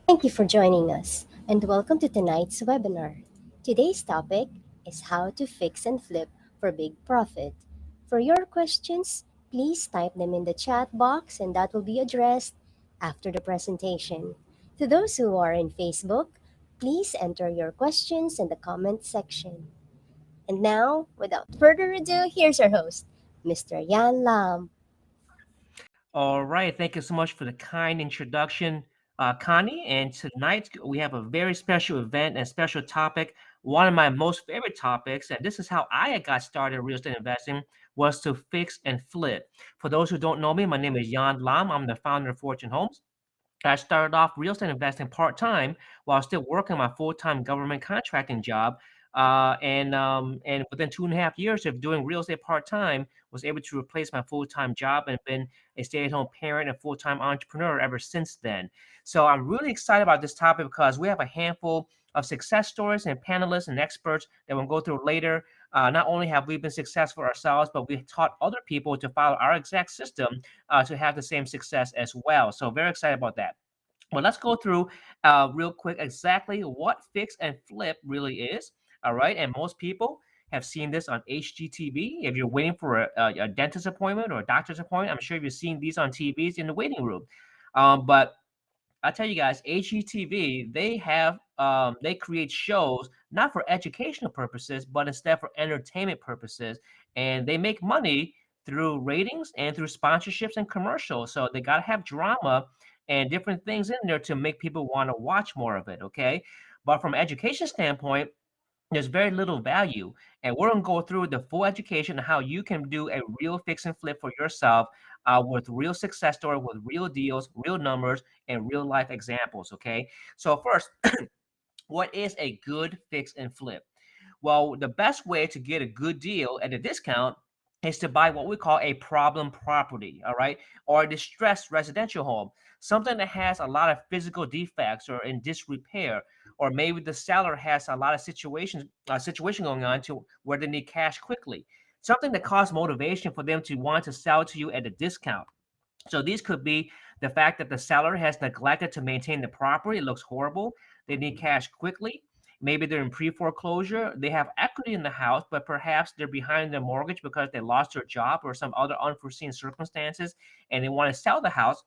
Thank you for joining us, and welcome to tonight's webinar. Today's topic is how to fix and flip for big profit. For your questions, please type them in the chat box and that will be addressed after the presentation. To those who are in Facebook, please enter your questions in the comment section. And now, without further ado, here's our host, Mr. Yan Lam. All right. Thank you so much for the kind introduction, Connie. And tonight we have a very special event and special topic. One of my most favorite topics, and this is how I got started in real estate investing, was to fix and flip. For those who don't know me, my name is Nhan Lam. I'm the founder of Fortune Homes. I started off real estate investing part time while still working my full time government contracting job. And within 2.5 years of doing real estate part time, was able to replace my full time job and been a stay at home parent and full time entrepreneur ever since then. So I'm really excited about this topic because we have a handful of success stories and panelists and experts that we'll go through later. Not only have we been successful ourselves, but we taught other people to follow our exact system to have the same success as well. So very excited about that. Well, let's go through real quick exactly what fix and flip really is. All right. And most people have seen this on HGTV. If you're waiting for a dentist appointment or a doctor's appointment, I'm sure you've seen these on TVs in the waiting room. But I tell you guys, HGTV, they create shows not for educational purposes, but instead for entertainment purposes. And they make money through ratings and through sponsorships and commercials. So they got to have drama and different things in there to make people want to watch more of it. Okay. But from an education standpoint, there's very little value. And we're going to go through the full education of how you can do a real fix and flip for yourself with real success story, with real deals, real numbers, and real life examples. Okay. So, first, what is a good fix and flip? Well, the best way to get a good deal at a discount is to buy what we call a problem property, all right, or a distressed residential home, something that has a lot of physical defects or in disrepair, or maybe the seller has a lot of situation going on to where they need cash quickly, something that causes motivation for them to want to sell to you at a discount. So these could be the fact that the seller has neglected to maintain the property. It looks horrible. They need cash quickly. Maybe they're in pre-foreclosure. They have equity in the house, but perhaps they're behind their mortgage because they lost their job or some other unforeseen circumstances, and they want to sell the house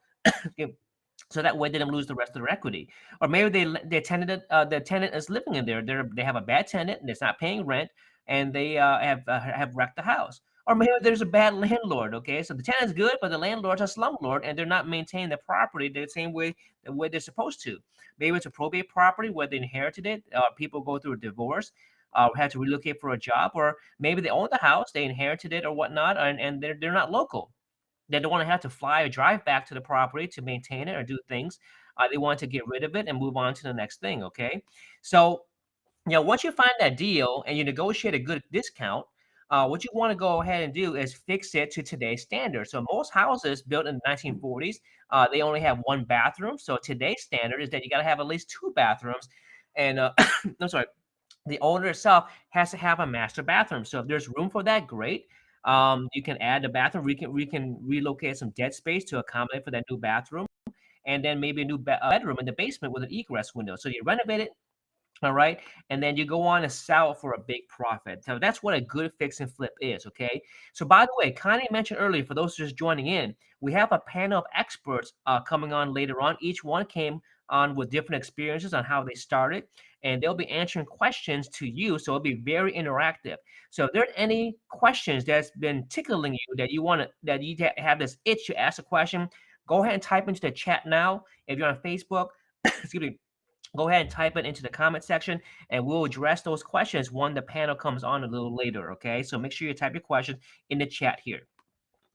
so that way they don't lose the rest of their equity. Or maybe the tenant is living in there. They have a bad tenant and it's not paying rent, and they have wrecked the house. Or maybe there's a bad landlord. Okay, so the tenant's good, but the landlord's a slumlord, and they're not maintaining the property the same way the way they're supposed to. Maybe it's a probate property where they inherited it. People go through a divorce. Had to relocate for a job, or maybe they own the house, they inherited it or whatnot, and they're not local. They don't want to have to fly or drive back to the property to maintain it or do things. They want to get rid of it and move on to the next thing. Okay. So, once you find that deal and you negotiate a good discount, what you want to go ahead and do is fix it to today's standard. So most houses built in the 1940s, they only have one bathroom. So today's standard is that you got to have at least two bathrooms. And I'm sorry, the owner itself has to have a master bathroom. So if there's room for that, great. You can add the bathroom. We can relocate some dead space to accommodate for that new bathroom, and then maybe a new bedroom in the basement with an egress window. So you renovate it, all right, and then you go on and sell it for a big profit. So that's what a good fix and flip is. Okay. So by the way, Connie mentioned earlier, for those just joining in, we have a panel of experts coming on later on. Each one came on with different experiences on how they started, and they'll be answering questions to you. So it'll be very interactive. So if there's any questions that's been tickling you that you want to that you have this itch to ask a question, go ahead and type into the chat now. If you're on Facebook, excuse me, go ahead and type it into the comment section, and we'll address those questions when the panel comes on a little later. Okay, so make sure you type your questions in the chat here.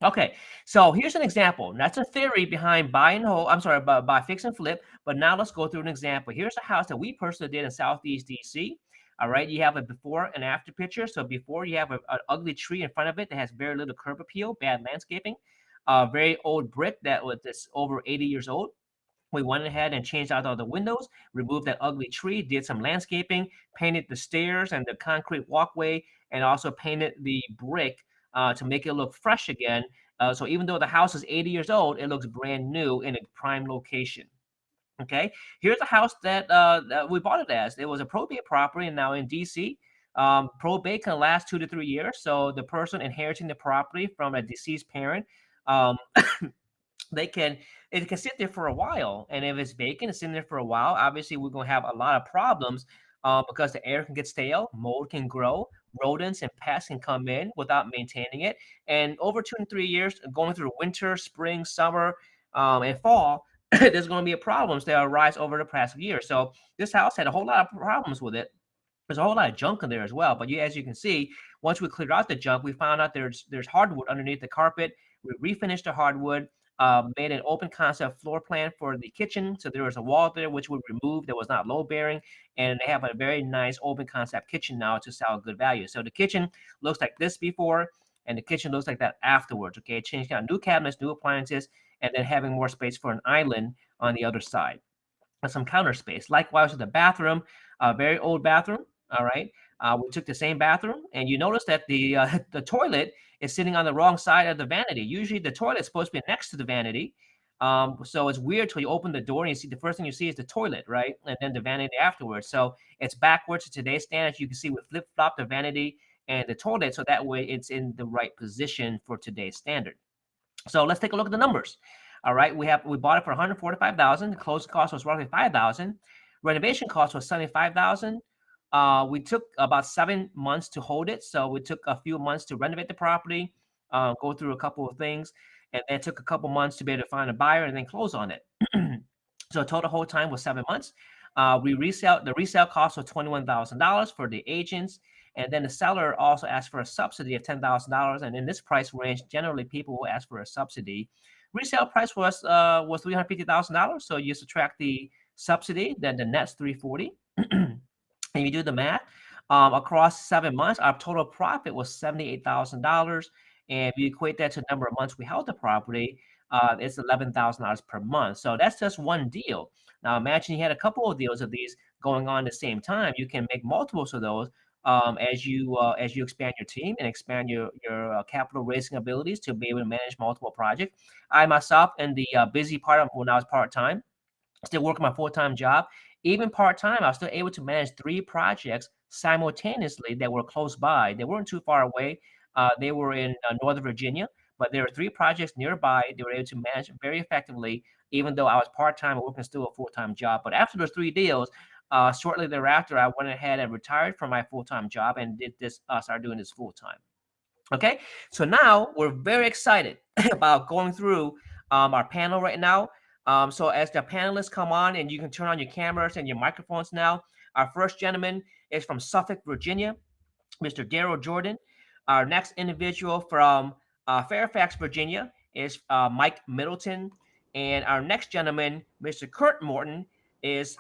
Okay, so here's an example. That's a theory behind buy and hold. I'm sorry, buy, fix and flip. But now let's go through an example. Here's a house that we personally did in Southeast DC. All right, you have a before and after picture. So before, you have an ugly tree in front of it that has very little curb appeal, bad landscaping, very old brick that was over 80 years old. We went ahead and changed out all the windows, removed that ugly tree, did some landscaping, painted the stairs and the concrete walkway, and also painted the brick to make it look fresh again. So even though the house is 80 years old, it looks brand new in a prime location. Okay, here's a house that we bought it as. It was a probate property, and now in DC, probate can last 2 to 3 years. So the person inheriting the property from a deceased parent, um, they can it can sit there for a while, and if it's vacant, it's in there for a while. Obviously, we're gonna have a lot of problems because the air can get stale, mold can grow, rodents and pests can come in without maintaining it, and over 2 and 3 years, going through winter, spring, summer, and fall. There's going to be problems that arise over the past year. So this house had a whole lot of problems with it. There's a whole lot of junk in there as well. But as you can see, once we cleared out the junk, we found out there's hardwood underneath the carpet. We refinished the hardwood, made an open concept floor plan for the kitchen. So there was a wall there which we removed that was not load bearing, and they have a very nice open concept kitchen now to sell good value. So the kitchen looks like this before, and the kitchen looks like that afterwards. Okay, changing out new cabinets, new appliances, and then having more space for an island on the other side and some counter space. Likewise with the bathroom, a very old bathroom. All right. We took the same bathroom, and you notice that the the toilet is sitting on the wrong side of the vanity. Usually, the toilet is supposed to be next to the vanity. So it's weird till you open the door and you see the first thing you see is the toilet, right, and then the vanity afterwards. So it's backwards to today's standards. You can see we flip flop the vanity and the toilet, so that way it's in the right position for today's standard. So let's take a look at the numbers. All right, we bought it for 145,000. The closing cost was roughly 5,000. Renovation cost was 75,000. We took about 7 months to hold it, so we took a few months to renovate the property, go through a couple of things, and then it took a couple months to be able to find a buyer and then close on it. So total hold time was 7 months. The resale cost was $21,000 for the agents, and then the seller also asked for a subsidy of $10,000. And in this price range, generally people will ask for a subsidy. Resale price was $350,000. So you subtract the subsidy, then the net's 340. And you do the math, across 7 months, our total profit was $78,000. And if you equate that to the number of months we held the property, it's $11,000 per month. So that's just one deal. Now imagine you had a couple of deals of these going on at the same time. You can make multiples of those as you expand your team and expand your capital raising abilities to be able to manage multiple projects. I myself, in the busy part of when I was part time, still working my full-time job. Even part-time, I was still able to manage 3 projects simultaneously that were close by. They weren't too far away. They were in Northern Virginia, but there were 3 projects nearby. They were able to manage very effectively, even though I was part-time and working still a full-time job. But after those 3 deals, shortly thereafter, I went ahead and retired from my full-time job and did this, started doing this full-time. Okay, so now we're very excited about going through our panel right now. So as the panelists come on, and you can turn on your cameras and your microphones now. Our first gentleman is from Suffolk, Virginia, Mr. Daryl Jordan. Our next individual from Fairfax, Virginia, is Mike Middleton. And our next gentleman, Mr. Kurt Morton, is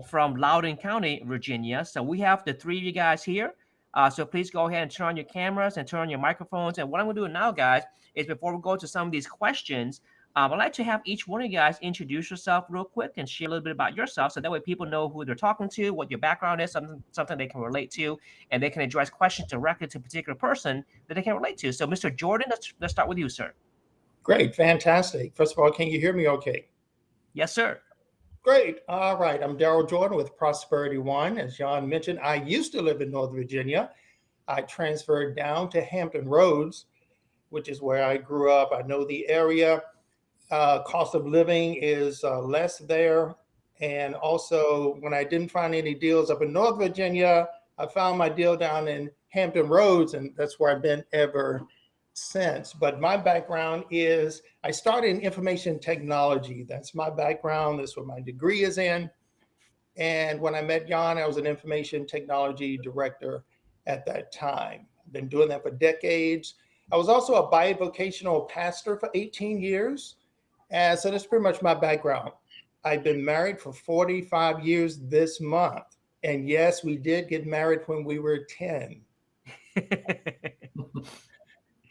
from Loudoun County, Virginia. So we have the 3 of you guys here. So please go ahead and turn on your cameras and turn on your microphones. And what I'm going to do now, guys, is before we go to some of these questions, I'd like to have each one of you guys introduce yourself real quick and share a little bit about yourself, so that way people know who they're talking to, what your background is, something they can relate to, and they can address questions directly to a particular person that they can relate to. So, Mr. Jordan, let's start with you, sir. Great, fantastic. First of all, can you hear me okay? Yes, sir. Great. All right. I'm Daryl Jordan with Prosperity One. As John mentioned, I used to live in Northern Virginia. I transferred down to Hampton Roads, which is where I grew up. I know the area. Cost of living is less there. And also, when I didn't find any deals up in North Virginia, I found my deal down in Hampton Roads, and that's where I've been ever since. But my background is I started in information technology. That's my background. That's what my degree is in. And when I met Jan, I was an information technology director at that time. I've been doing that for decades. I was also a bivocational pastor for 18 years. And so that's pretty much my background. I've been married for 45 years this month. And yes, we did get married when we were 10.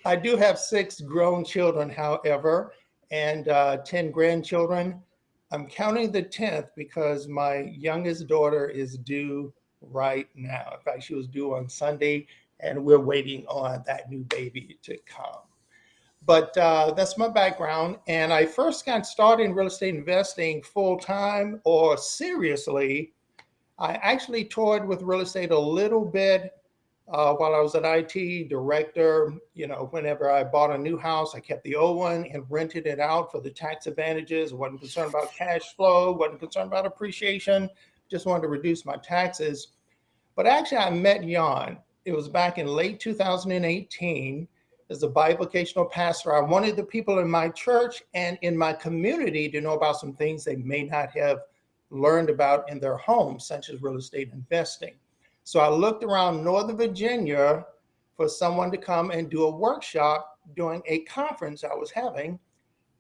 I do have 6 grown children, however, and 10 grandchildren. I'm counting the 10th because my youngest daughter is due right now. In fact, she was due on Sunday, and we're waiting on that new baby to come. But that's my background. And I first got started in real estate investing full time or seriously. I actually toured with real estate a little bit while I was an IT director. Whenever I bought a new house, I kept the old one and rented it out for the tax advantages. Wasn't concerned about cash flow, wasn't concerned about appreciation, just wanted to reduce my taxes. But actually, I met Jan. It was back in late 2018 as a bivocational pastor. I wanted the people in my church and in my community to know about some things they may not have learned about in their homes, such as real estate investing. So I looked around Northern Virginia for someone to come and do a workshop during a conference I was having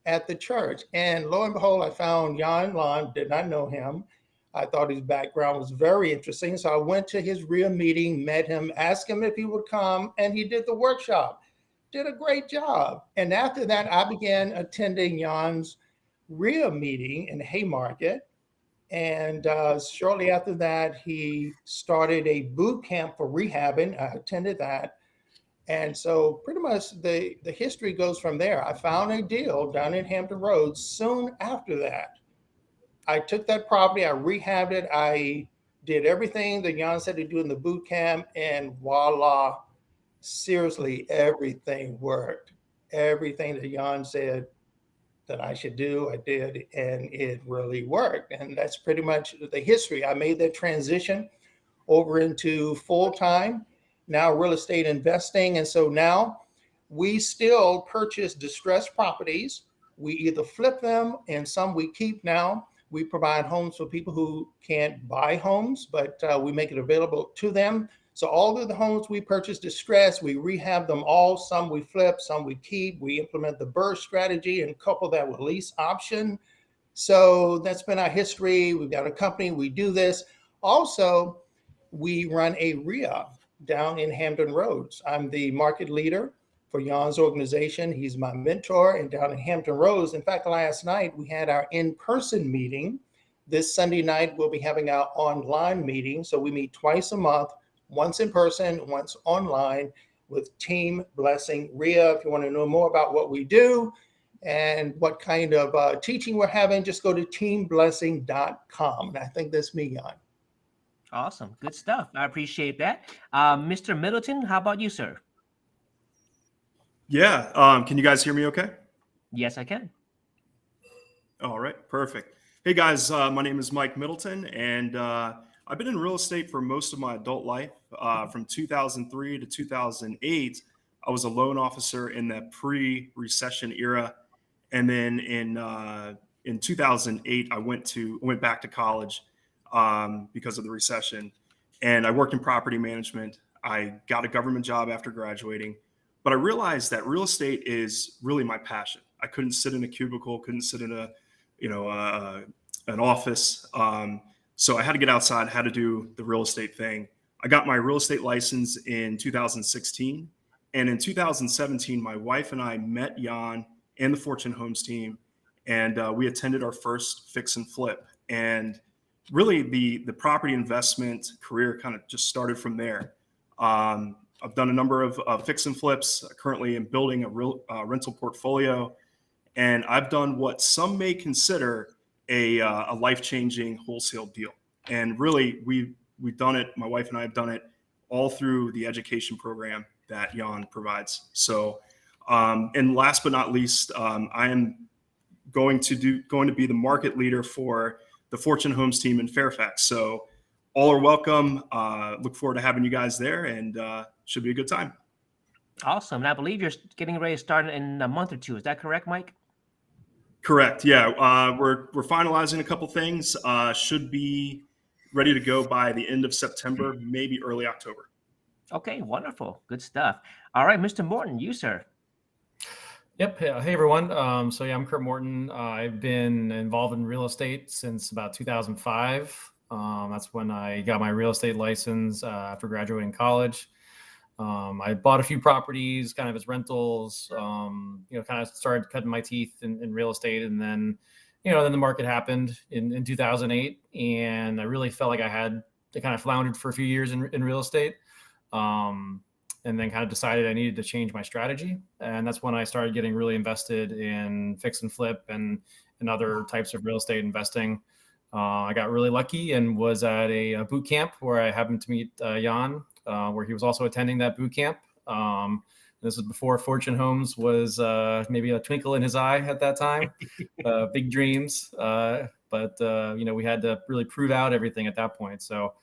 at the church. And lo and behold, I found Nhan Lam, did not know him. I thought his background was very interesting. So I went to his real meeting, met him, asked him if he would come, and he did the workshop. Did a great job. And after that, I began attending Jan's real meeting in Haymarket. And shortly after that, he started a boot camp for rehabbing. I attended that. And so pretty much the history goes from there. I found a deal down in Hampton Roads soon after that. I took that property, I rehabbed it, I did everything that Jan said to do in the boot camp, and voila, seriously, everything worked. Everything that Jan said that I should do, I did, and it really worked. And that's pretty much the history. I made that transition over into full-time, now real estate investing. And so now we still purchase distressed properties. We either flip them and some we keep now. We provide homes for people who can't buy homes, but we make it available to them. So all of the homes we purchase distressed, we rehab them all. Some we flip, some we keep. We implement the burst strategy and couple that with lease option. So that's been our history. We've got a company, we do this. Also, we run a Rehab down in Hampton Roads. I'm the market leader for Jan's organization. He's my mentor. And down in Hampton Roads, in fact, last night we had our in-person meeting. This Sunday night, we'll be having our online meeting. So we meet twice a month, once in person, once online with Team Blessing Rehab. If you want to know more about what we do and what kind of teaching we're having, just go to teamblessing.com. And I think that's me, Jan. Awesome. Good stuff. I appreciate that. Mr. Middleton, how about you, sir? Yeah. Can you guys hear me okay? Yes, I can. All right. Perfect. Hey, guys. My name is Mike Middleton, and I've been in real estate for most of my adult life. From 2003 to 2008, I was a loan officer in that pre-recession era. And then in 2008, I went back to college because of the recession. And I worked in property management. I got a government job after graduating. But I realized that real estate is really my passion. I couldn't sit in a cubicle, couldn't sit in an office. So I had to get outside, had to do the real estate thing. I got my real estate license in 2016. And in 2017, my wife and I met Jan and the Fortune Homes team, and we attended our first fix and flip. And really the property investment career kind of just started from there. I've done a number of fix and flips. Currently, I'm building a real rental portfolio, and I've done what some may consider a life-changing wholesale deal. And really, we've done it. My wife and I have done it all through the education program that Jan provides. So, and last but not least, I am going to be the market leader for the Fortune Homes team in Fairfax. So all are welcome. Look forward to having you guys there, and should be a good time. Awesome. And I believe you're getting ready to start in a month or two. Is that correct, Mike? Correct. Yeah. We're finalizing a couple things. Should be ready to go by the end of September, maybe early October. Okay, wonderful. Good stuff. All right, Mr. Morton, you, sir. Yep. Hey, everyone. I'm Kurt Morton. I've been involved in real estate since about 2005. That's when I got my real estate license after graduating college. I bought a few properties kind of as rentals, kind of started cutting my teeth in real estate. And then, then the market happened in 2008. And I really felt like I kind of floundered for a few years in real estate. And and then kind of decided I needed to change my strategy. And that's when I started getting really invested in fix and flip and other types of real estate investing. I got really lucky and was at a boot camp where I happened to meet Nhan, where he was also attending that boot camp. This is before Fortune Homes was maybe a twinkle in his eye at that time. Big dreams, but we had to really prove out everything at that point. So,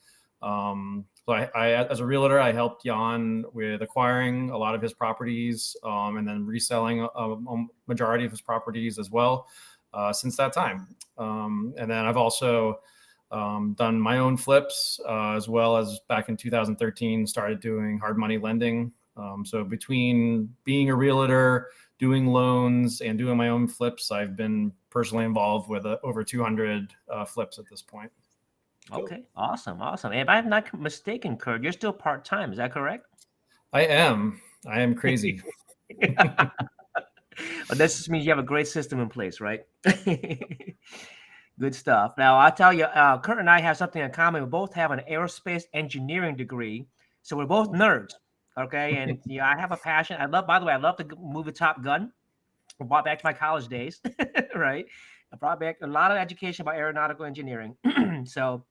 I as a realtor, I helped Nhan with acquiring a lot of his properties, and then reselling a majority of his properties as well since that time. And then I've also done my own flips, as well as back in 2013 started doing hard money lending. So between being a realtor, doing loans, and doing my own flips, I've been personally involved with over 200 flips at this point. Okay, awesome. And if I'm not mistaken, Kurt, you're still part-time. Is that correct? I am crazy. Well, this just means you have a great system in place, right? Good stuff. Now, I'll tell you, Kurt and I have something in common. We both have an aerospace engineering degree, so we're both nerds. Okay, and I have a passion. By the way, I love the movie Top Gun. I brought back to my college days, right? I brought back a lot of education about aeronautical engineering. So,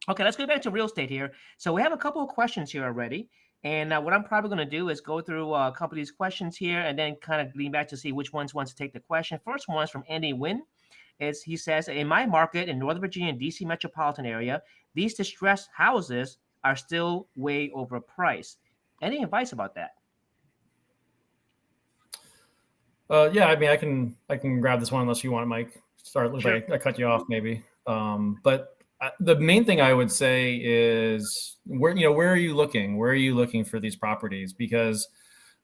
okay, let's get back to real estate here. So we have a couple of questions here already. And what I'm probably going to do is go through a couple of these questions here and then kind of lean back to see which ones wants to take the question. First one is from Andy Wynn. He says, in my market in Northern Virginia and DC metropolitan area, these distressed houses are still way overpriced. Any advice about that? Yeah, I mean, I can grab this one unless you want it, Mike. Sure. Like I cut you off maybe. But the main thing I would say is where are you looking? Where are you looking for these properties? Because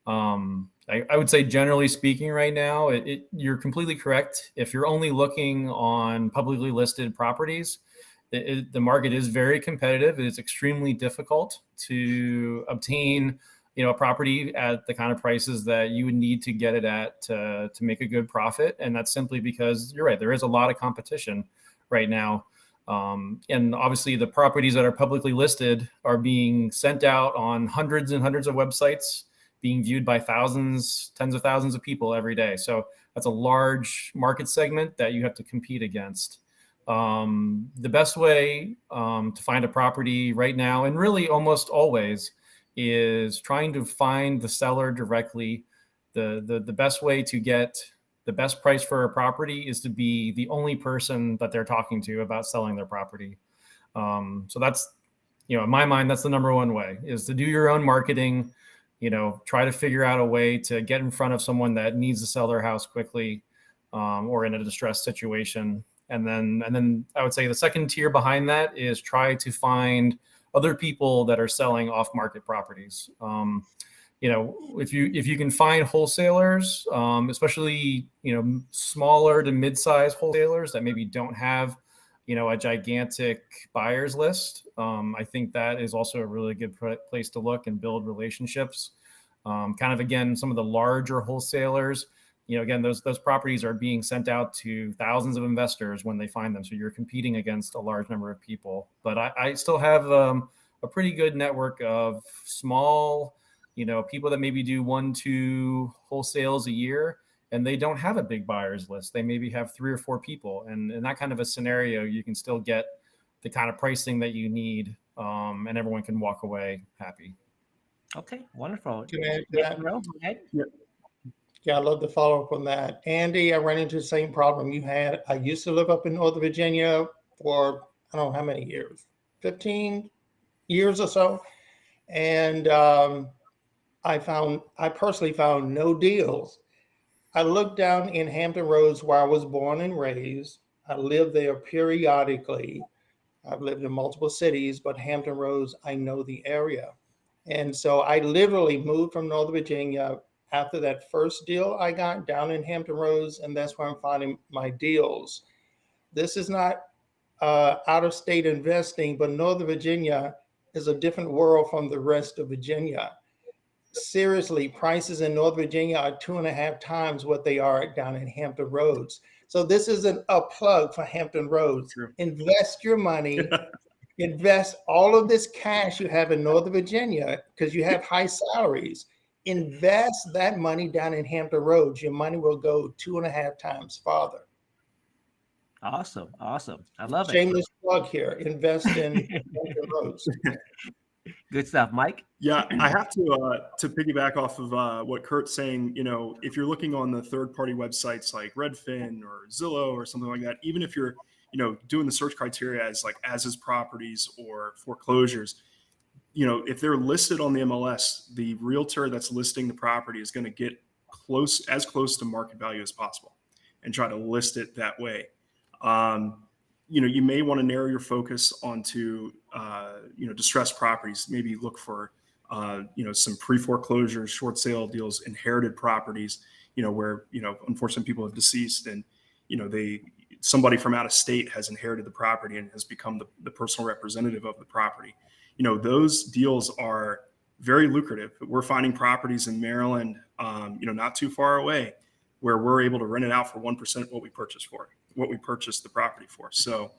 I would say generally speaking right now, you're completely correct. If you're only looking on publicly listed properties, the market is very competitive. It is extremely difficult to obtain, a property at the kind of prices that you would need to get it at to make a good profit. And that's simply because you're right. There is a lot of competition right now. And obviously the properties that are publicly listed are being sent out on hundreds and hundreds of websites, being viewed by thousands, tens of thousands of people every day. So that's a large market segment that you have to compete against. The best way to find a property right now, and really almost always, is trying to find the seller directly. The best way to get the best price for a property is to be the only person that they're talking to about selling their property. So that's, in my mind, that's the number one way, is to do your own marketing. Try to figure out a way to get in front of someone that needs to sell their house quickly, or in a distressed situation. And then I would say the second tier behind that is try to find other people that are selling off-market properties. If you can find wholesalers, especially smaller to mid-size wholesalers that maybe don't have a gigantic buyers list, I think that is also a really good place to look and build relationships. Again, some of the larger wholesalers, again, those properties are being sent out to thousands of investors when they find them. So you're competing against a large number of people. But I still have a pretty good network of small, people that maybe do 1-2 wholesales a year, and they don't have a big buyers list. They maybe have 3 or 4 people. And in that kind of a scenario, you can still get the kind of pricing that you need, and everyone can walk away happy. Okay, wonderful. Can I add to that? Yeah, I'd love to follow up on that. Andy, I ran into the same problem you had. I used to live up in Northern Virginia for, I don't know how many years, 15 years or so. And I personally found no deals. I looked down in Hampton Roads where I was born and raised. I lived there periodically. I've lived in multiple cities, but Hampton Roads, I know the area. And so I literally moved from Northern Virginia after that first deal I got down in Hampton Roads, and that's where I'm finding my deals. This is not out-of-state investing, but Northern Virginia is a different world from the rest of Virginia. Seriously, prices in Northern Virginia are 2.5 times what they are down in Hampton Roads. So this isn't a plug for Hampton Roads. True. Invest your money Invest all of this cash you have in Northern Virginia because you have high salaries. Invest that money down in Hampton Roads. Your money will go 2.5 times farther. Awesome. Awesome. I love it. Shameless plug here. Invest in Hampton Roads. Good stuff, Mike. Yeah, I have to piggyback off of what Kurt's saying. You know, if you're looking on the third-party websites like Redfin or Zillow or something like that, even if you're, you know, doing the search criteria as like as is properties or foreclosures, you know, if they're listed on the MLS, the realtor that's listing the property is going to get as close to market value as possible and try to list it that way. You know, you may want to narrow your focus onto, you know, distressed properties. Maybe look for, you know, some pre-foreclosure, short sale deals, inherited properties, you know, where, you know, unfortunately people have deceased and, you know, somebody from out of state has inherited the property and has become the personal representative of the property. You know, those deals are very lucrative. We're finding properties in Maryland, you know, not too far away, where we're able to rent it out for 1% what we purchased the property for. So,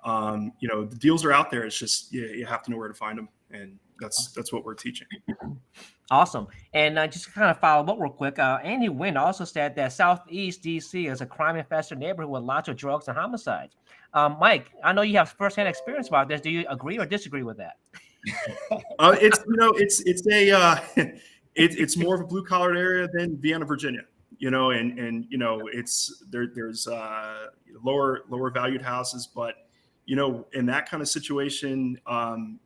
you know, the deals are out there. It's just you have to know where to find them, and that's what we're teaching. Awesome. And just to kind of follow up real quick, Andy Wynn also said that Southeast DC is a crime-infested neighborhood with lots of drugs and homicides. Mike, I know you have firsthand experience about this. Do you agree or disagree with that? It's, you know, it's more of a blue-collar area than Vienna, Virginia. You know, and you know, there's lower valued houses, but you know, in that kind of situation,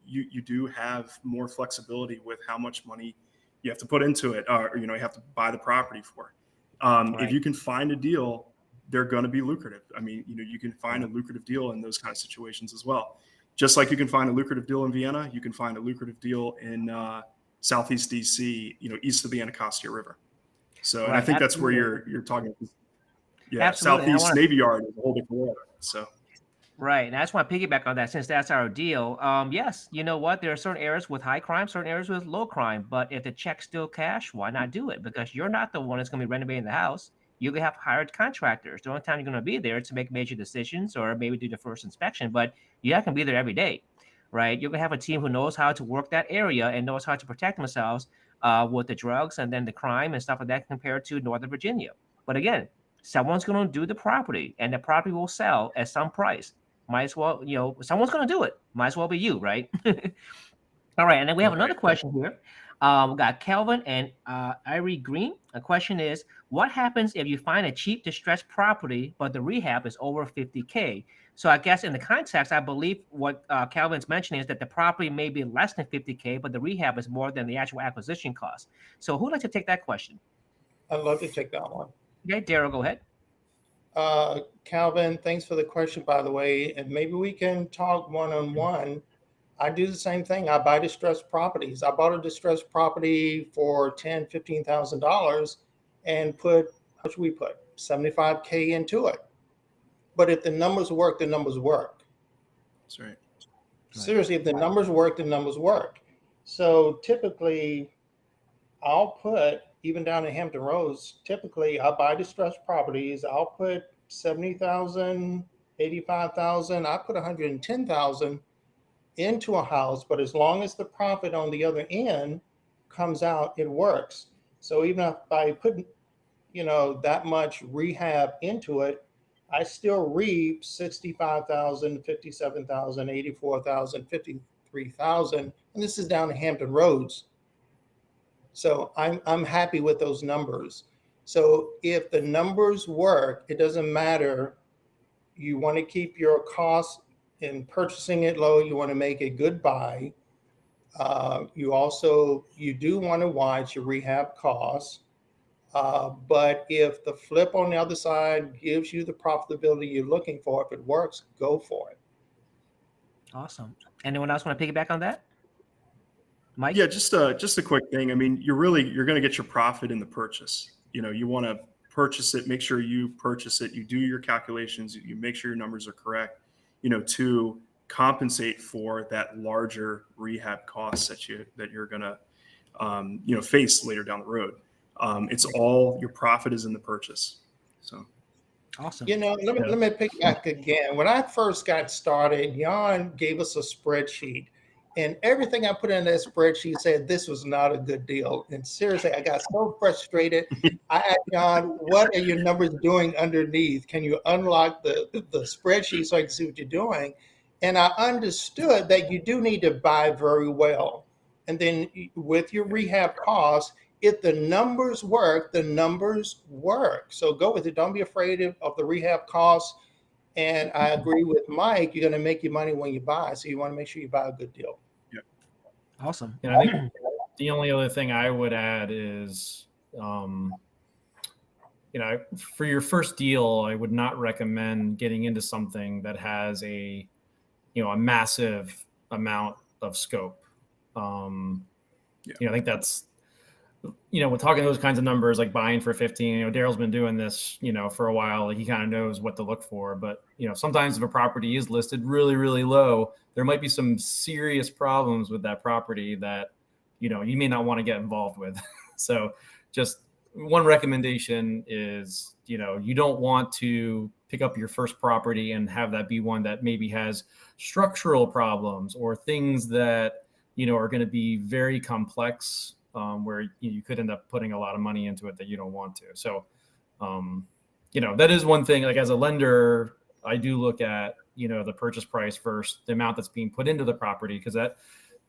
you do have more flexibility with how much money you have to put into it, or you know, you have to buy the property for. Right. If you can find a deal, they're going to be lucrative. I mean, you know, you can find a lucrative deal in those kind of situations as well. Just like you can find a lucrative deal in Vienna, you can find a lucrative deal in Southeast DC, you know, east of the Anacostia River. So, and I think that's where you're talking. Yeah, absolutely. Southeast Navy Yard is a whole different world. So, right, and I just want to piggyback on that since that's our deal. Yes, you know what? There are certain areas with high crime, certain areas with low crime. But if the check's still cash, why not do it? Because you're not the one that's going to be renovating the house. You're going to have hired contractors. The only time you're going to be there is to make major decisions or maybe do the first inspection. But you're not going to be there every day, right? You're going to have a team who knows how to work that area and knows how to protect themselves with the drugs and then the crime and stuff like that compared to Northern Virginia. But again, someone's going to do the property and the property will sell at some price. Might as well, you know, someone's going to do it. Might as well be you, right? All right. And then we have another question here. We got Kelvin and Irie Green. The question is, what happens if you find a cheap distressed property, but the rehab is over $50K? So I guess in the context, I believe what Calvin's mentioning is that the property may be less than $50K, but the rehab is more than the actual acquisition cost. So who'd like to take that question? I'd love to take that one. Okay, Daryl, go ahead. Calvin, thanks for the question, by the way. And maybe we can talk one-on-one. I do the same thing. I buy distressed properties. I bought a distressed property for $10,000, $15,000 and how much we put? $75K into it. But if the numbers work, the numbers work. That's right. Seriously, if the numbers work, the numbers work. So typically, I'll put, even down in Hampton Roads, typically I buy distressed properties. I'll put $70,000, $85,000. I put $110,000 into a house, but as long as the profit on the other end comes out, it works. So even if I put, you know, that much rehab into it, I still reap $65,000, $57,000, $84,000, $53,000, and this is down in Hampton Roads. So I'm happy with those numbers. So if the numbers work, it doesn't matter. You want to keep your costs in purchasing it low. You want to make a good buy. You do want to watch your rehab costs. But if the flip on the other side gives you the profitability you're looking for, if it works, go for it. Awesome. Anyone else want to piggyback on that? Mike? Yeah, just a quick thing. I mean, you're going to get your profit in the purchase. You know, you want to purchase it, make sure you purchase it, you do your calculations, you make sure your numbers are correct, you know, to compensate for that larger rehab costs that you're going to, you know, face later down the road. It's all your profit is in the purchase. So. Awesome. You know, Yeah. let me pick back again. When I first got started, Jan gave us a spreadsheet, and everything I put in that spreadsheet said this was not a good deal. And seriously, I got so frustrated. I asked Jan, "What are your numbers doing underneath? Can you unlock the spreadsheet so I can see what you're doing?" And I understood that you do need to buy very well, and then with your rehab costs, if the numbers work, the numbers work. So go with it. Don't be afraid of the rehab costs. And I agree with Mike. You're going to make your money when you buy. So you want to make sure you buy a good deal. Awesome. And I think the only other thing I would add is, for your first deal, I would not recommend getting into something that has a massive amount of scope. I think that's, we're talking those kinds of numbers, like buying for 15, Daryl's been doing this, for a while. Like he kind of knows what to look for, but, sometimes if a property is listed really, really low, there might be some serious problems with that property that, you may not want to get involved with. So just one recommendation is, you don't want to pick up your first property and have that be one that maybe has structural problems or things that, are going to be very complex, where you could end up putting a lot of money into it that you don't want to. So, that is one thing. Like as a lender, I do look at, the purchase price versus the amount that's being put into the property, because that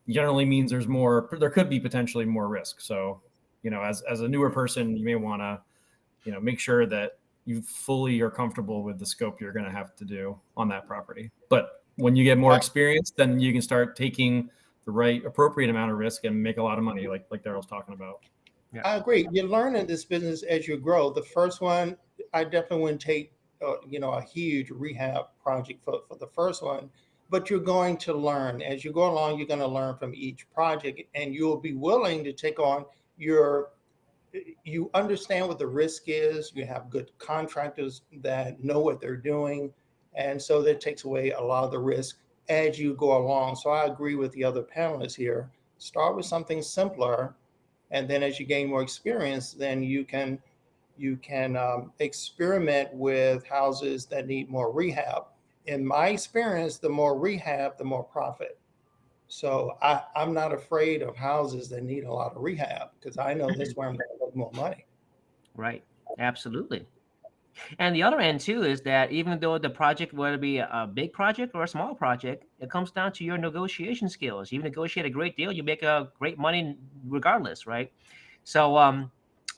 generally means there could be potentially more risk. So, as a newer person, you may want to, make sure that you fully are comfortable with the scope you're going to have to do on that property. But when you get more experience, then you can start taking the right appropriate amount of risk and make a lot of money, like Daryl's talking about. Yeah. I agree. You learn in this business as you grow. The first one, I definitely wouldn't take, a huge rehab project for the first one, but you're going to learn. As you go along, you're going to learn from each project, and you'll be willing to take on you understand what the risk is. You have good contractors that know what they're doing. And so that takes away a lot of the risk as you go along. So I agree with the other panelists here. Start with something simpler. And then as you gain more experience, then you can experiment with houses that need more rehab. In my experience, the more rehab, the more profit. So I'm not afraid of houses that need a lot of rehab because I know this is where I'm going to make more money. Right. Absolutely. And the other end too is that even though the project, whether it be a big project or a small project, it comes down to your negotiation skills. You negotiate a great deal, you make a great money regardless, right? So I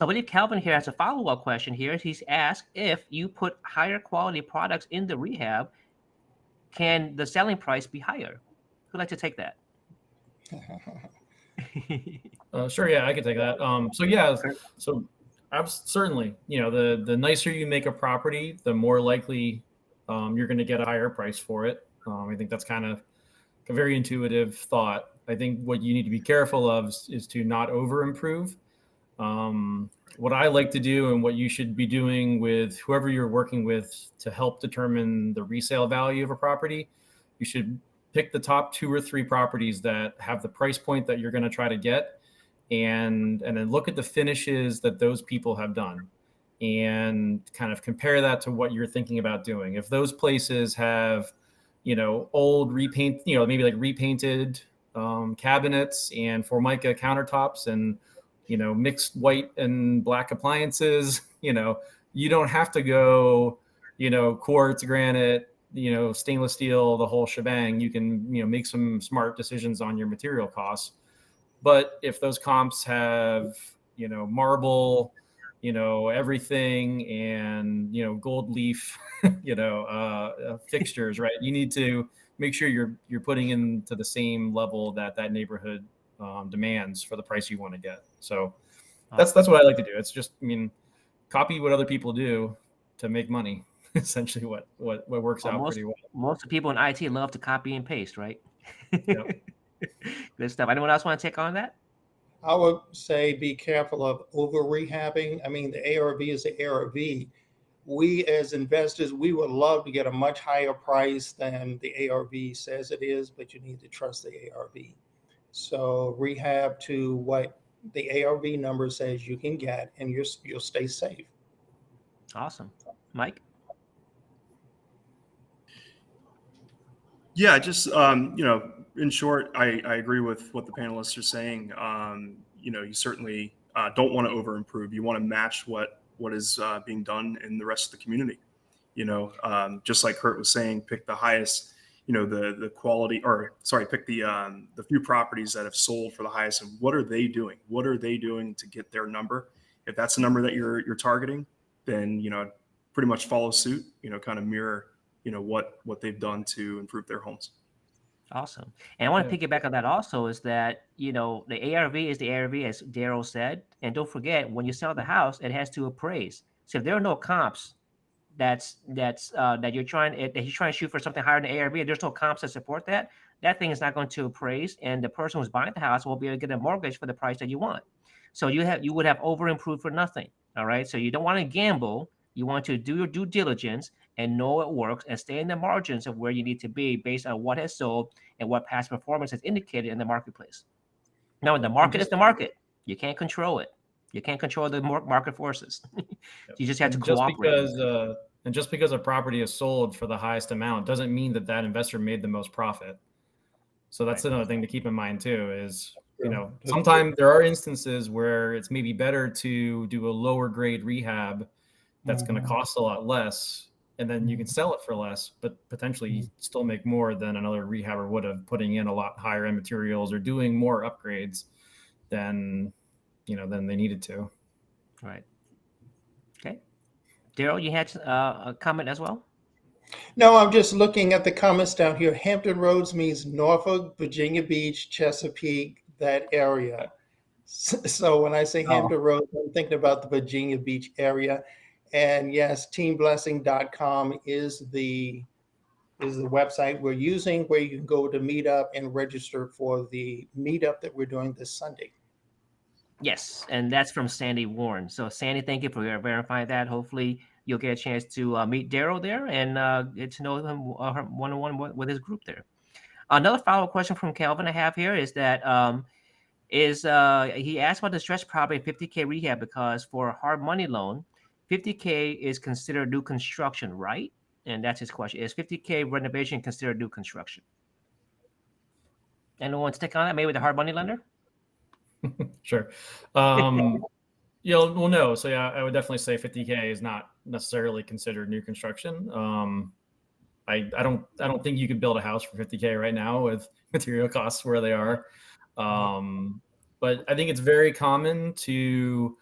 believe Calvin here has a follow-up question here. He's asked, if you put higher quality products in the rehab, can the selling price be higher? Who'd like to take that? Sure, yeah, I could take that. So certainly, the nicer you make a property, the more likely you're going to get a higher price for it. I think that's kind of a very intuitive thought. I think what you need to be careful of is to not over improve. What I like to do, and what you should be doing with whoever you're working with to help determine the resale value of a property, you should pick the top 2 or 3 properties that have the price point that you're going to try to get, and then look at the finishes that those people have done and kind of compare that to what you're thinking about doing. If those places have, old repaint, maybe like repainted cabinets and Formica countertops and, mixed white and black appliances, you don't have to go, quartz, granite, stainless steel, the whole shebang. You can, make some smart decisions on your material costs. But if those comps have, marble, everything, and, gold leaf, fixtures, right? You need to make sure you're putting into the same level that neighborhood demands for the price you want to get. So that's what I like to do. It's just, copy what other people do to make money. Essentially, what works out pretty well. Most of the people in IT love to copy and paste, right? Yep. Good stuff. Anyone else want to take on that? I would say be careful of over rehabbing. I mean, the ARV is the ARV. We as investors, we would love to get a much higher price than the ARV says it is, but you need to trust the ARV. So rehab to what the ARV number says you can get, and you'll stay safe. Awesome. Mike? Yeah, just in short, I agree with what the panelists are saying. You certainly don't want to over improve. You want to match what is being done in the rest of the community. Just like Kurt was saying, pick the highest, the quality, or sorry, pick the few properties that have sold for the highest, and what are they doing? What are they doing to get their number? If that's the number that you're targeting, then pretty much follow suit. Kind of mirror what they've done to improve their homes. Awesome. And I want Yeah. to piggyback on that also is that, the ARV is the ARV, as Daryl said. And don't forget, when you sell the house, it has to appraise. So if there are no comps that you're trying that he's trying to shoot for something higher than ARV, and there's no comps that support that, that thing is not going to appraise, and the person who's buying the house will be able to get a mortgage for the price that you want. So you would have over improved for nothing. All right. So you don't want to gamble. You want to do your due diligence and know it works and stay in the margins of where you need to be based on what has sold and what past performance has indicated in the marketplace. Now, the market is the market. You can't control it. You can't control the market forces. You just have to And just cooperate. because a property is sold for the highest amount doesn't mean that investor made the most profit. So that's Right. another thing to keep in mind too, is, True. sometimes there are instances where it's maybe better to do a lower grade rehab that's going to cost a lot less, and then you can sell it for less, but potentially still make more than another rehabber would have, putting in a lot higher end materials or doing more upgrades than than they needed to. Right. Okay. Daryl, you had a comment as well? No, I'm just looking at the comments down here. Hampton Roads means Norfolk, Virginia Beach, Chesapeake, that area. So when I say Oh, Hampton Roads, I'm thinking about the Virginia Beach area. And yes, teamblessing.com is the website we're using, where you can go to Meetup and register for the meetup that we're doing this Sunday. yes. And that's from Sandy Warren. So, Sandy, thank you for verifying that. Hopefully, you'll get a chance to meet Daryl there and get to know him one-on-one with his group there. Another follow-up question from Calvin I have here is that he asked about the stretch property 50K rehab, because for a hard money loan, 50K is considered new construction, right? And that's his question. Is 50K renovation considered new construction? Anyone want to take on that? Maybe the hard money lender? Sure. Well, no. So yeah, I would definitely say 50K is not necessarily considered new construction. I don't think you could build a house for 50K right now with material costs where they are. But I think it's very common to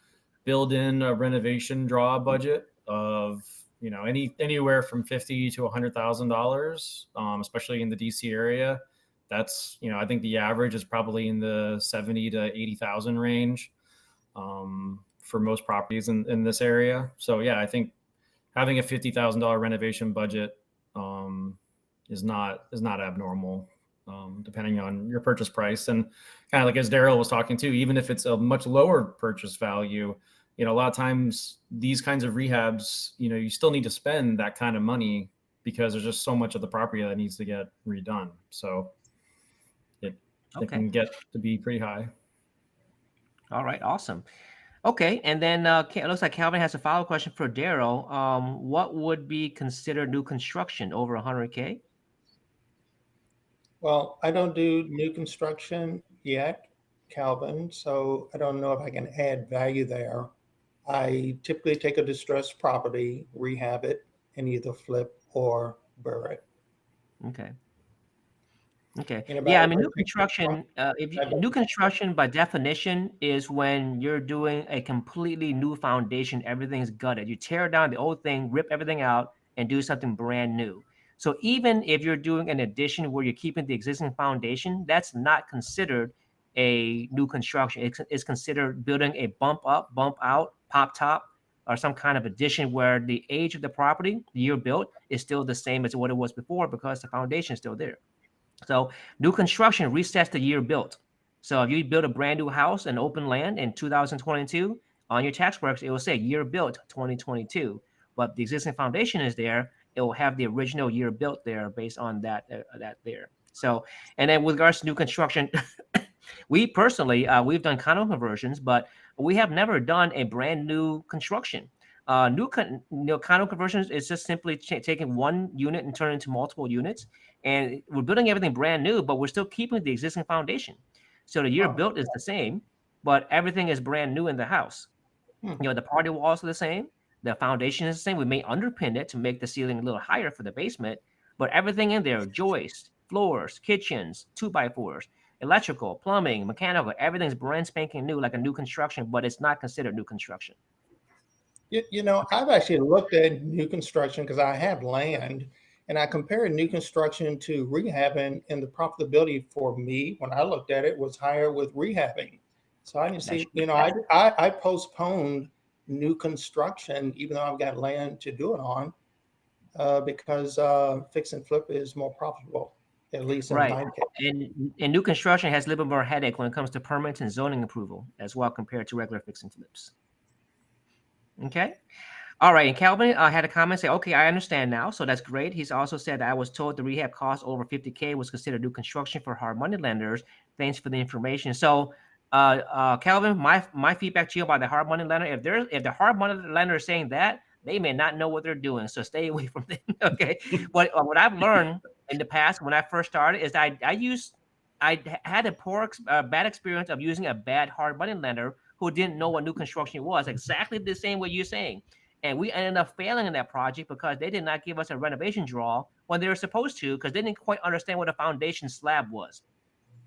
build in a renovation draw budget of anywhere from $50,000 to $100,000, especially in the DC area. That's I think the average is probably in the 70 to 80,000 range for most properties in this area. So yeah, I think having a $50,000 renovation budget is not abnormal, depending on your purchase price. And kind of like as Daryl was talking to, even if it's a much lower purchase value, a lot of times these kinds of rehabs, you still need to spend that kind of money because there's just so much of the property that needs to get redone. So it can get to be pretty high. All right, awesome. Okay, and then it looks like Calvin has a follow-up question for Daryl. What would be considered new construction over 100K? Well, I don't do new construction yet, Calvin, so I don't know if I can add value there. I typically take a distressed property, rehab it, and either flip or burr it. Okay. Okay. And Yeah, I about mean, new every construction, new construction by definition is when you're doing a completely new foundation, everything's gutted. You tear down the old thing, rip everything out, and do something brand new. So even if you're doing an addition where you're keeping the existing foundation, that's not considered a new construction. It's considered building a bump up, bump out, pop top, or some kind of addition where the age of the property, the year built, is still the same as what it was before because the foundation is still there. So new construction resets the year built. So if you build a brand new house in open land in 2022, on your tax works, it will say year built 2022. But the existing foundation is there. It will have the original year built there based on that there. So, and then with regards to new construction, we personally, we've done condo conversions, but we have never done a brand new construction. Condo conversions is just simply taking one unit and turning it into multiple units, and we're building everything brand new, but we're still keeping the existing foundation. So the year Oh, built is the same, but everything is brand new in the house. hmm. The party walls are the same, the foundation is the same. We may underpin it to make the ceiling a little higher for the basement, but everything in there, joists, floors, kitchens, 2x4s, electrical, plumbing, mechanical, everything's brand spanking new, like a new construction, but it's not considered new construction. I've actually looked at new construction because I have land, and I compared new construction to rehab, and the profitability for me when I looked at it was higher with rehabbing. So I didn't That's see, I postponed new construction even though I've got land to do it on because fix and flip is more profitable, at least in right. my case. And new construction has a little bit more headache when it comes to permits and zoning approval as well compared to regular fix and flips. Okay. All right, and Calvin had a comment say, "Okay, I understand now, so that's great." He's also said, "I was told the rehab cost over 50K was considered new construction for hard money lenders. Thanks for the information." So, Calvin, my feedback to you about the hard money lender: if the hard money lender is saying that, they may not know what they're doing, so stay away from them. Okay, what I've learned in the past when I first started is I had a bad experience of using a bad hard money lender who didn't know what new construction was, exactly the same way you're saying. And we ended up failing in that project because they did not give us a renovation draw when they were supposed to, because they didn't quite understand what a foundation slab was.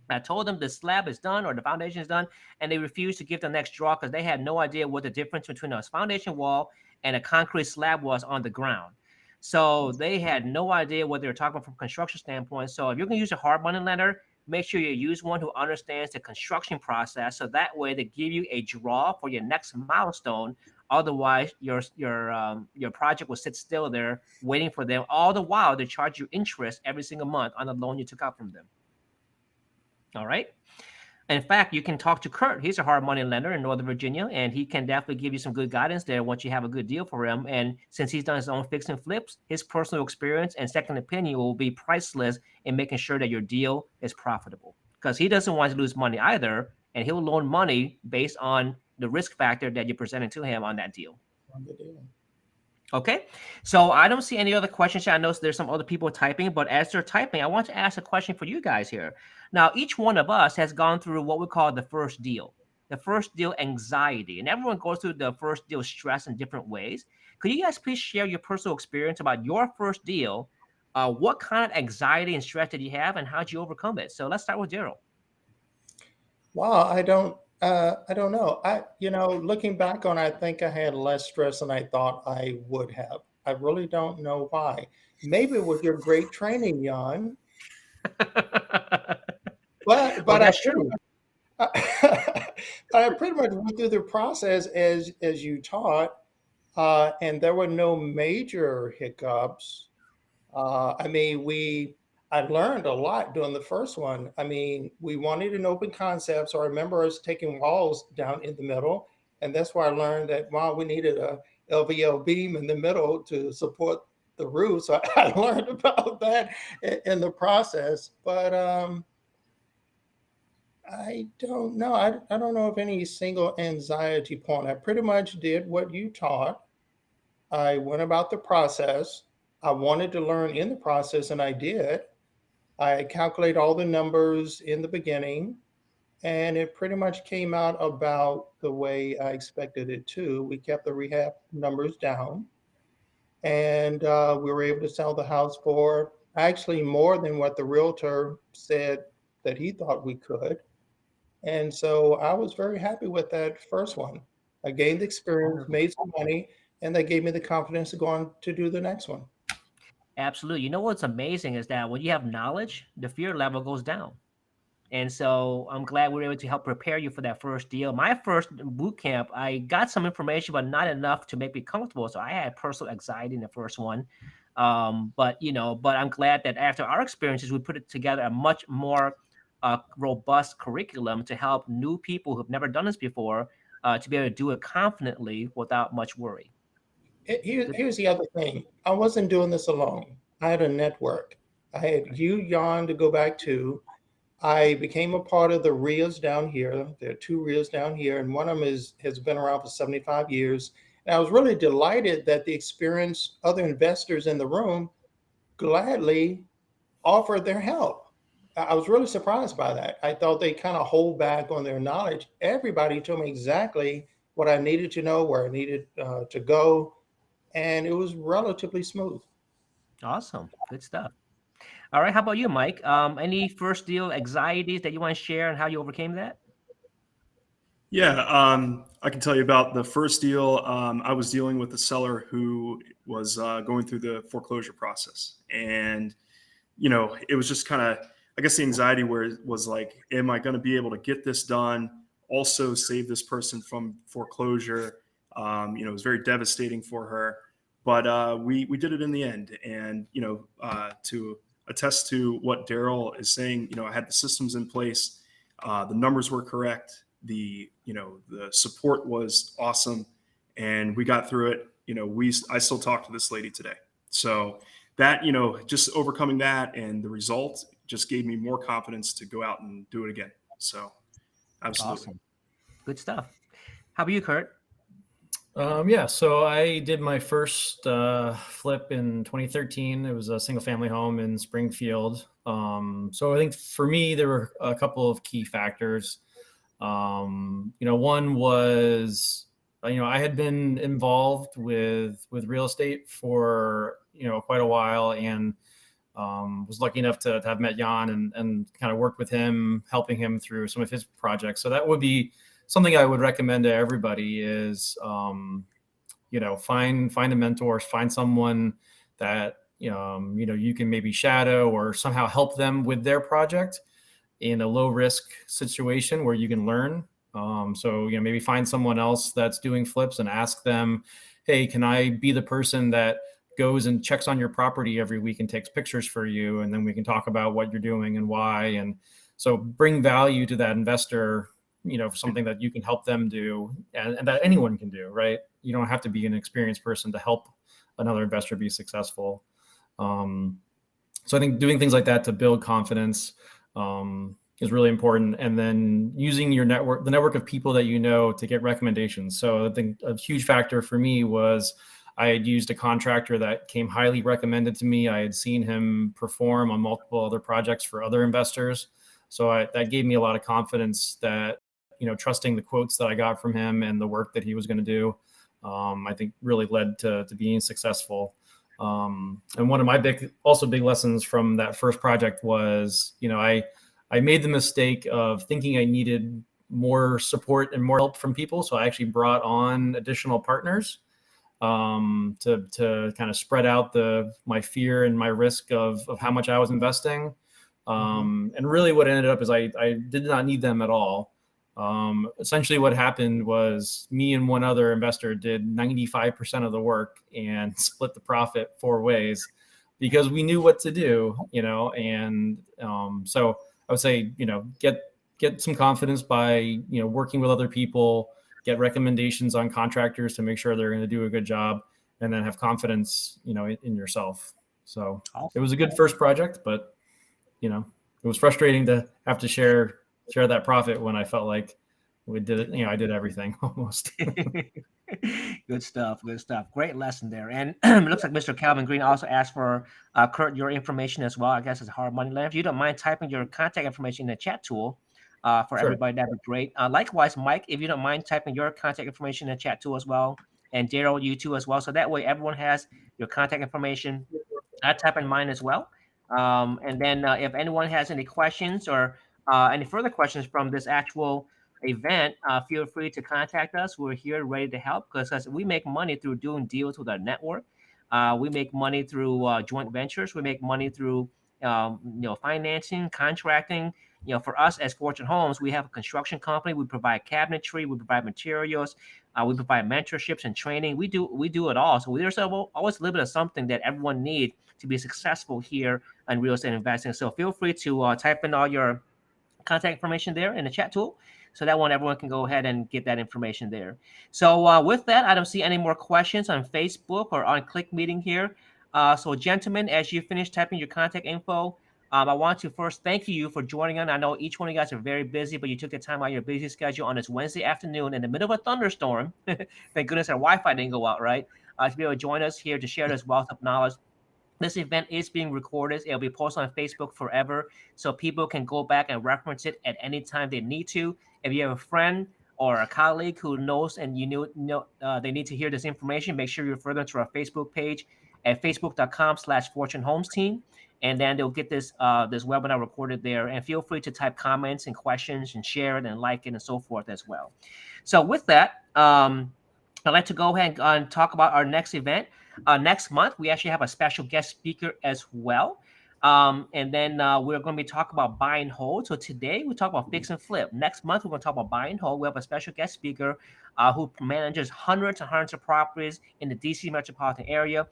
I told them the slab is done or the foundation is done, and they refused to give the next draw because they had no idea what the difference between a foundation wall and a concrete slab was on the ground. So they had no idea what they were talking about from a construction standpoint. So if you're going to use a hard money lender, make sure you use one who understands the construction process. So that way they give you a draw for your next milestone. Otherwise, your project will sit still there waiting for them. All the while, they charge you interest every single month on the loan you took out from them. All right. In fact, you can talk to Kurt. He's a hard money lender in Northern Virginia, and he can definitely give you some good guidance there once you have a good deal for him. And since he's done his own fix and flips, his personal experience and second opinion will be priceless in making sure that your deal is profitable. Because he doesn't want to lose money either, and he'll loan money based on the risk factor that you're presenting to him on that deal. Okay, so I don't see any other questions. I know there's some other people typing, but as they're typing, I want to ask a question for you guys here. Now, each one of us has gone through what we call the first deal anxiety, and everyone goes through the first deal stress in different ways. Could you guys please share your personal experience about your first deal? What kind of anxiety and stress did you have, and how did you overcome it? So let's start with Daryl. Wow, I don't know. Looking back on, I think I had less stress than I thought I would have. I really don't know why. Maybe with your great training, Jan. But Well, but I that's pretty true. much, I pretty much went through the process as you taught, and there were no major hiccups. I mean, I learned a lot doing the first one. I mean, we wanted an open concept, so I remember us taking walls down in the middle, and that's where I learned that wow, we needed a LVL beam in the middle to support the roof. So I learned about that in the process. But I don't know. I don't know of any single anxiety point. I pretty much did what you taught. I went about the process. I wanted to learn in the process, and I did. I calculate all the numbers in the beginning, and it pretty much came out about the way I expected it to. We kept the rehab numbers down, and we were able to sell the house for actually more than what the realtor said that he thought we could. And so I was very happy with that first one. I gained experience, made some money, and that gave me the confidence to go on to do the next one. Absolutely. You know what's amazing is that when you have knowledge, the fear level goes down. And so I'm glad we were able to help prepare you for that first deal. My first boot camp, I got some information, but not enough to make me comfortable. So I had personal anxiety in the first one. But I'm glad that after our experiences, we put it together a much more robust curriculum to help new people who've never done this before to be able to do it confidently without much worry. Here's the other thing. I wasn't doing this alone. I had a network. I had you, Jan, to go back to. I became a part of the RIAs down here. There are two RIAs down here, and one of them has been around for 75 years. And I was really delighted that the experienced other investors in the room gladly offered their help. I was really surprised by that. I thought they kind of hold back on their knowledge. Everybody told me exactly what I needed to know, where I needed to go, and it was relatively smooth. Awesome. Good stuff. All right. How about you, Mike? Any first deal anxieties that you want to share and how you overcame that? Yeah, I can tell you about the first deal. I was dealing with a seller who was going through the foreclosure process, and it was just kind of, I guess, the anxiety where it was like, am I going to be able to get this done? Also, save this person from foreclosure. It was very devastating for her, but we did it in the end. And to attest to what Daryl is saying, I had the systems in place, the numbers were correct, the support was awesome, and we got through it. I still talk to this lady today. So that, just overcoming that and the result just gave me more confidence to go out and do it again. So absolutely. Awesome. Good stuff. How about you, Kurt? Yeah, so I did my first flip in 2013. It was a single family home in Springfield. So I think for me, there were a couple of key factors. One was, I had been involved with real estate for, quite a while, and was lucky enough to have met Nhan and kind of worked with him, helping him through some of his projects. So that would be something I would recommend to everybody is, find a mentor, find someone that, you can maybe shadow or somehow help them with their project in a low risk situation where you can learn. So maybe find someone else that's doing flips and ask them, hey, can I be the person that goes and checks on your property every week and takes pictures for you? And then we can talk about what you're doing and why. And so bring value to that investor, something that you can help them do and that anyone can do, right? You don't have to be an experienced person to help another investor be successful. So I think doing things like that to build confidence is really important. And then using your network, the network of people that to get recommendations. So I think a huge factor for me was I had used a contractor that came highly recommended to me. I had seen him perform on multiple other projects for other investors. So that gave me a lot of confidence that, trusting the quotes that I got from him and the work that he was going to do, I think really led to being successful. And one of my big lessons from that first project was, I made the mistake of thinking I needed more support and more help from people. So I actually brought on additional partners to kind of spread out my fear and my risk of how much I was investing. And really what ended up is I did not need them at all. Essentially what happened was me and one other investor did 95% of the work and split the profit 4 ways because we knew what to do, and so I would say, get some confidence by, working with other people, get recommendations on contractors to make sure they're going to do a good job, and then have confidence, in yourself. So It was a good first project, but, it was frustrating to have to share that profit when I felt like we did it. I did everything almost. Good stuff. Good stuff. Great lesson there. And it looks like Mr. Calvin Green also asked for Kurt, your information as well. I guess it's hard money left. If you don't mind typing your contact information in the chat tool for Sure. everybody, that'd be great. Likewise, Mike, if you don't mind typing your contact information in the chat tool as well, and Daryl, you too as well. So that way everyone has your contact information. I type in mine as well. And then if anyone has any questions or any further questions from this actual event, feel free to contact us. We're here ready to help because we make money through doing deals with our network. We make money through joint ventures. We make money through financing, contracting. For us as Fortune Homes, we have a construction company. We provide cabinetry, we provide materials, we provide mentorships and training. We do it all. So there's always a little bit of something that everyone needs to be successful here in real estate investing. So feel free to type in all your contact information there in the chat tool, so that one everyone can go ahead and get that information there. So with that, I don't see any more questions on Facebook or on Click Meeting here. So gentlemen, as you finish typing your contact info, I want to first thank you for joining us. I know each one of you guys are very busy, but you took the time out of your busy schedule on this Wednesday afternoon in the middle of a thunderstorm. Thank goodness our Wi-Fi didn't go out, right? To be able to join us here to share this wealth of knowledge. This event is being recorded. It'll be posted on Facebook forever, so people can go back and reference it at any time they need to. If you have a friend or a colleague who knows and they need to hear this information, make sure you refer them to our Facebook page at facebook.com/Fortune Homes Team, and then they'll get this webinar recorded there. And feel free to type comments and questions and share it and like it and so forth as well. So with that, I'd like to go ahead and talk about our next event. Next month, we actually have a special guest speaker as well. And then we're going to be talking about buy and hold. So today we talk about fix and flip. Next month, we're going to talk about buy and hold. We have a special guest speaker who manages hundreds and hundreds of properties in the DC metropolitan area.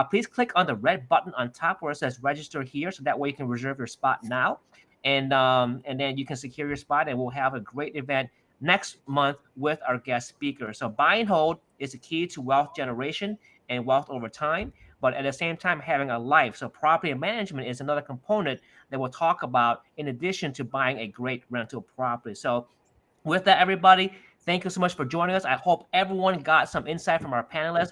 Please click on the red button on top where it says register here. So that way you can reserve your spot now. And then you can secure your spot, and we'll have a great event next month with our guest speaker. So buy and hold is the key to wealth generation and wealth over time, but at the same time having a life. So property management is another component that we'll talk about in addition to buying a great rental property. So with that, everybody, thank you so much for joining us. I hope everyone got some insight from our panelists.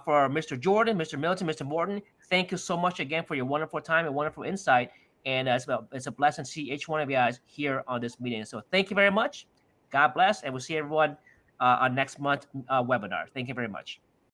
For Mr. Jordan, Mr. Middleton, Mr. Morton, thank you so much again for your wonderful time and wonderful insight. And it's a blessing to see each one of you guys here on this meeting. So thank you very much. God bless, and we'll see everyone on next month's webinar. Thank you very much.